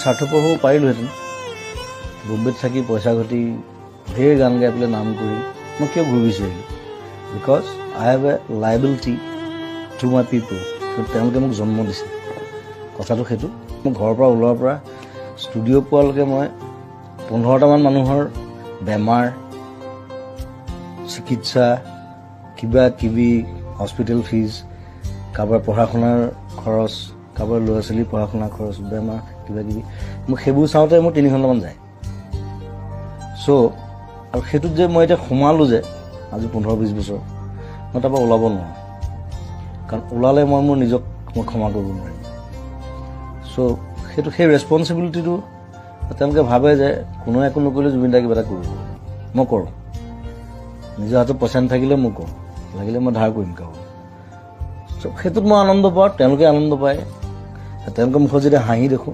স্বাৰ্থপৰ হ'ব পাৰিলোহেঁতেন বম্বেত থাকি পইচা ঘটি ঢেৰ গান গাই পেলাই নাম কৰি মই কিয় ঘূৰি বিচাৰিলোঁ because I have a liability to my পিপল তেওঁলোকে মোক জন্ম দিছে কথাটো সেইটো মোৰ ঘৰৰ পৰা ওলোৱাৰ পৰা ষ্টুডিঅ' পোৱালৈকে মই 15টামান মানুহৰ বেমাৰ চিকিৎসা কিবা কিবি হস্পিটেল ফিজ কাৰোবাৰ পঢ়া শুনাৰ খৰচ কাৰোবাৰ ল'ৰা ছোৱালীৰ পঢ়া শুনাৰ খৰচ বেমাৰ কিবা কিবি মোক সেইবোৰ চাওঁতে মোৰ 3 ঘণ্টামান যায় চ' আৰু সেইটোত যে মই এতিয়া সোমালোঁ যে আজি 15-20 বছৰ মই তাৰপৰা ওলাব নোৱাৰোঁ কাৰণ ওলালে মই মোৰ নিজক মই ক্ষমা কৰিব নোৱাৰিম চ' সেইটো সেই ৰেছপনচিবিলিটিটো তেওঁলোকে ভাবে যে কোনোৱে একো নকৰিলে জুবিন দাই কিবা এটা কৰিব মই কৰোঁ নিজৰ হাতত পইচা নাথাকিলে মই কৰোঁ লাগিলে মই ধাৰ কৰিম কাৰোঁ চ' সেইটোত মই আনন্দ পাওঁ তেওঁলোকে আনন্দ পায় তেওঁলোকৰ মুখত যেতিয়া হাঁহি দেখোঁ